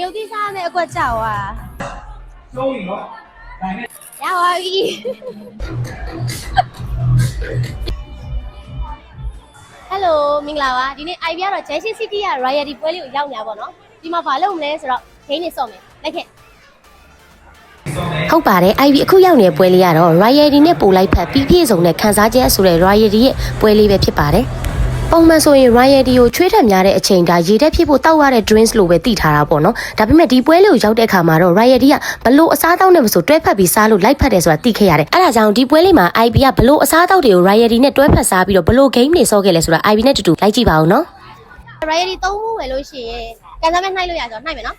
有的啥那个找啊？收银咯，来面。要啊伊。Hello မင်္ဂလာပါဒီနေ့ IB ကတော့ Junction City က Royalty ပွဲလေးကိုရောက်နေတာပေါ့နော်ဒီမှာဘာလုပ်မလဲဆိုတော့ဂိမ်းနေစော့မယ်လိုက်ခဲ့ဟုတ်ပါတယ် IB အခုရောက်နေတဲ့ပွဲလေးကတော့ Royalty နဲ့ပို့လိုက်ဖက်ပြီးပြည့်စုံတဲ့ခန်းစားချက်ဆိုတဲ့ Royalty ရဲ့ပွဲလေးပဲဖြစ်ပါတယ်ပုံမှန်ဆိုရင် Royalty ကိုချွေးထက်များတဲ့အချိန်ဒါရေတက်ဖြစ်ဖို့တောက်ရတဲ့ drinks လို့ပဲသိထားတာပေါ့နော်ဒါပေမဲ့ဒီပွဲလေးကိုရောက်တဲ့အခါမှာတော့ Royalty ကဘလို့အစားအသောက်နဲ့မဆိုတွဲဖက်ပြီးစားလို့လိုက်ဖက်တယ်ဆိုတာသိခဲ့ရတယ်အဲ့ဒါကြောင့်ဒီပွဲလေးမှာ IB ကဘလို့အစားအသောက်တွေကို Royalty နဲ့တွဲဖက်စားပြီးတော့ဘလို့ game တွေစောခဲ့လဲဆိုတာ IB နဲ့တူတူလိုက်ကြည့်ပါဦးနော် Royalty 3ခုဝယ်လို့ရှိရင်ကန်စားမဲ့နှိုက်လို့ရဆိုတော့နှိုက်မယ်နော်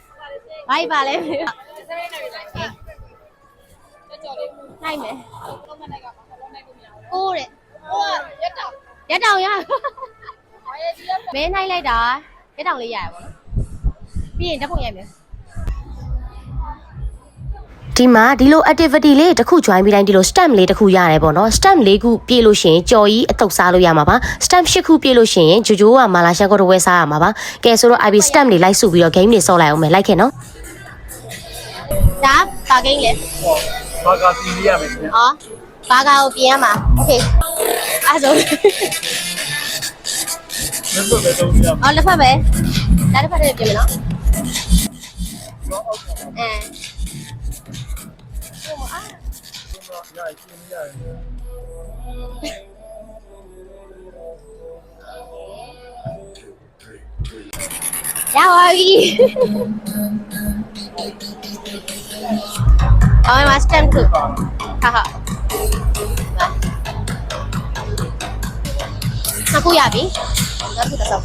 ဘာကြီးပါလဲနှိုက်မယ်ကိုတဲ့ရက်တောင်ရမင်းနှိုက်လိုက်တာရက်တောင်လေးရရပါတော့ပြီးရင်တက်ဖို့ရမယ်ဒီမှာဒီလို activity လေးတစ်ခု join ပြီးတိုင်းဒီလို stamp လေးတစ်ခုရတယ်ပေါ့နော် stamp ၄ခုပြည့်လို့ရှိရင်ကြော်ကြီးအတုပ်စားလို့ရမှာပါ stamp ၈ခုပြည့်လို့ရှိရင်ဂျိုဂျိုကမာလာရှန်ကိုတဝဲစားရမှာပါကဲဆိုတော့ IB stamp လေးလိုက်စုပြီးတော့ game တွေဆော့လိုက်အောင်မယ်လိုက်ခဲ့နော်ဒါပါဂိမ်းလေဘာကာစီလေးရမယ်ခင်ဗျာဟောဘာကာကိုပြင်ရမှာ okay အဲ့ဆိုလက်ဖက်ပဲသုံးရမှာလက်ဖက်ပဲလက်ဖက်တွေပြင်မယ်နော်ရပါပြီအော်မစတမ်ခုဟာဟာအခုရပြီနောက်တစ်ခု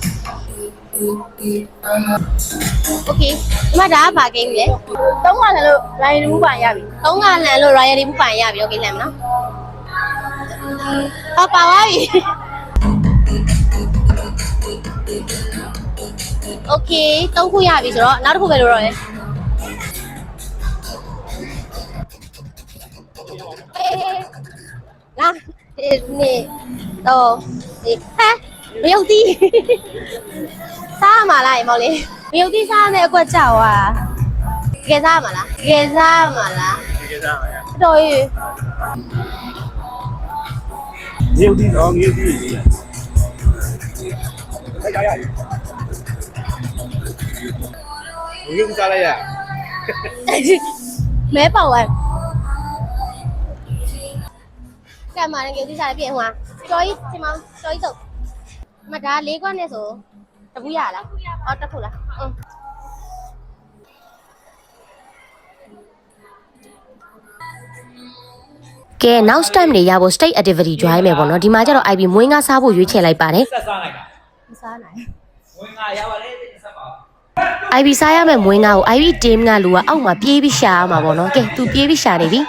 โอเคဒီမှာဒါကဘာဂိမ်းလဲ3ကလန်လို့ Royalty ဘူးပိုင်ရပြီ3ကလန်လို့ Royalty ဘူးပိုင်ရပြီโอเคလန်မနော်ပါပါပြီโอเค3ခုရပြီဆိုတော့နောက်တစ်ခုပဲလို့တော့ရလာနေတော့ဒီဟဲ့မယုတ်သီးစားမှာလားမောင်လေးမယုတ်သီးစားနဲ့အကွက်ကြောက်อ่ะတကယ်စားမှာလားတကယ်စားမှာလားတကယ်စားပါရတော်ရည်မြေဦးဒီတော့မြေဦးဒီလေးရရမြေဦးစားလိုက်ရမဲပေါက်ဝဲကဲမှာလည်းကြည့်စားပြည့်ဟွာတော်ကြီးဒီမှာတော်ကြီးတော့မဒါ၄ခွက်နဲ့ဆိုတပူးရလားအော်တက်ဖို့လားကဲ now time တွေရဖို့ state activity join မယ်ပေါ့နော်ဒီမှာကျတော့ IB မွေးငါစားဖို့ရွေးချယ်လိုက်ပါတယ်ဆက်စားလိုက်တာမစားနိုင်မွေးငါရပါလေဆက်ပါ IB စားရမယ်မွေးငါကို IB team ကလူကအောက်မှာပြေးပြီးရှာရမှာပေါ့နော်ကဲသူပြေးပြီးရှာနေပြီ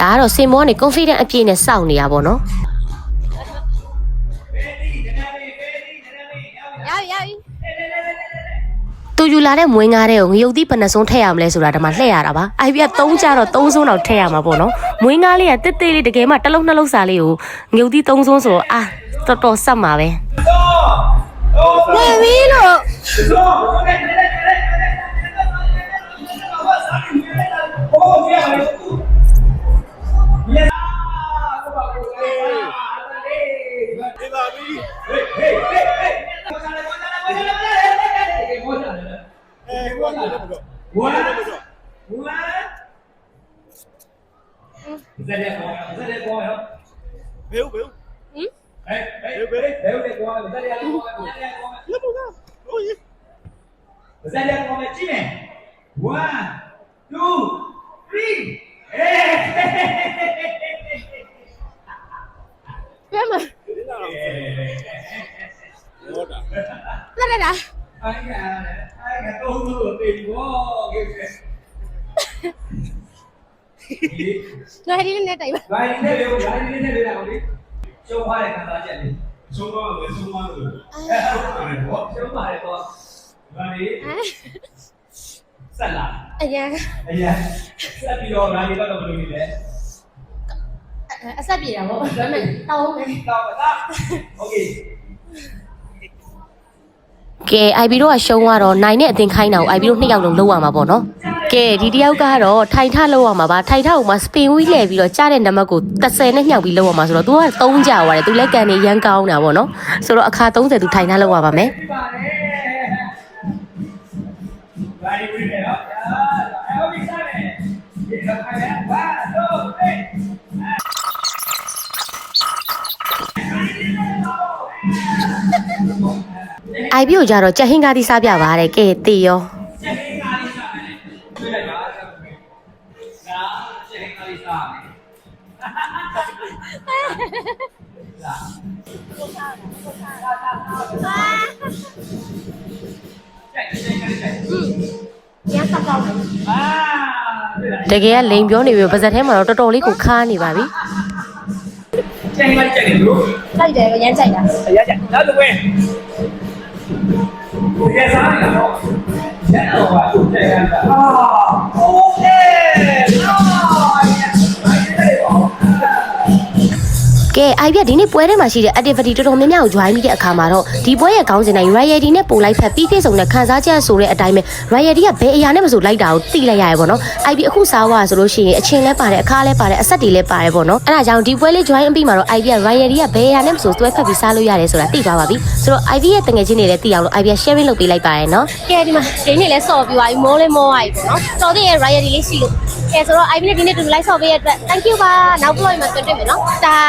ဒါကတော့စင်မောကနေ confident အပြည့်နဲ့စောင့်နေရပါတော့ရသူယူလာတဲ့မွေးငါးတဲ့ကိုငရုတ်သီးဘယ်နှစုံထည့်ရမလဲဆိုတာဒီမှာလှည့်ရတာပါ IB က3ကြတော့3စုံတော့ထည့်ရမှာပေါ့နော်မွေးငါးလေးကတစ်သေးလေးတကယ်မှတစ်လုံးနှလုံးစာလေးကိုငရုတ်သီး3စုံဆိုအာတော်တော်ဆက်မှာပဲဝင်ပြီလို့来ဒီနေ့တိုင်ပါ来ဒီနေ့လေ来ဒီနေ့လေအောင်လေရှုံးသွားတဲ့ခံစားချက်လေးရှုံးသွားလို့ရှုံးသွားလို့ရှုံးပါတယ်ပေါ့ဒါလေးဆက်လာအရင်ဆက်ပြီးတော့ငါဒီတော့ဘယ်လိုနေလဲအဆက်ပြေတာပေါ့ဒါပေမဲ့တောင်းမယ်တောင်းတာโอเค ကဲ IB တို့ကရှုံးသွားတော့နိုင်တဲ့အသင်ခိုင်းတာကို IB တို့2ယောက်လုံးလုံးရမှာပေါ့နော်ကဲဒီတယောက်ကတော့ထိုင်ထလုံးရမှာပါထိုင်ထကိုမှစပင်ဝီးလဲပြီးတော့ကြားတဲ့နံပါတ်ကို30နဲ့ညှောက်ပြီးလုံးရမှာဆိုတော့ तू က3ကြာသွားတယ် तू လည်းကန်နေရမ်းကောင်းတာပေါ့နော်ဆိုတော့အခါ30 तू ထိုင်ထလုံးရပါမယ် Very good နော်အဲ့ဒီစားမယ်ဒီတော့ခိုင်းတယ်1 2 3 IB ကိုကြတော့ကြက်ဟင်းကားသီးစားပြပါတယ်ကဲတေရော ချက်ဟင်းကားလေးစားမယ်တွေ့လိုက်ပါဒါချက်ဟင်းကားလေးစားမယ်တကယ်ကလိန်ပြောနေပြီပါဇက်ထဲမှာတော့တော်တော်လေးကိုခါနေပါပြီ ကျန်လိုက်ကြတယ်လို့ လိုက်တယ်ရမ်းကြိုက်တာ ရကြနောက်တစ်ဝဲကိုရစားနေတာတော့ကျန်တော့ပါသူကျန်တာโอเคကဲ IB ဒီနေ့ပွဲထဲမှာရှိတဲ့ activity တော်တော်များများကို join ပြီးတဲ့အခါမှာတော့ဒီပွဲရဲ့ခေါင်းစဉ်တိုင်း royalty နဲ့ပို့လိုက်ဖက်ပြီးပြည့်စုံတဲ့ခန်းစားချက်ဆိုတဲ့အတိုင်းပဲ royalty ကဘယ်အရာနဲ့မဆိုလိုက်တာကိုသိလိုက်ရရပေါ့နော် IB အခုစားသွားဆိုလို့ရှိရင်အချင်းလဲပါတယ်အခါလဲပါတယ်အဆက်တွေလဲပါတယ်ပေါ့နော်အဲ့ဒါကြောင့်ဒီပွဲလေး join အပြီးမှာတော့ IB က royalty ကဘယ်အရာနဲ့မဆိုတွဲဖက်ပြီးစားလို့ရတယ်ဆိုတာသိသွားပါပြီဆိုတော့ IB ရဲ့တငယ်ချင်းတွေလည်းသိအောင်လို့ IB က sharing လုပ်ပေးလိုက်ပါရယ်နော် ကဲဒီမှာဒီနေ့လဲဆော့ပြီးသွားပြီမိုးလေးမိုးသွားပြီပေါ့နော်တော်တဲ့ royalty လေးရှိလို့ကဲဆိုတော့ IB နဲ့ဒီနေ့တူလိုက်ဆော့ပေးရတဲ့အတွက် thank you ပါနောက်ဘလော့မှာတွေ့မယ်နော်တာ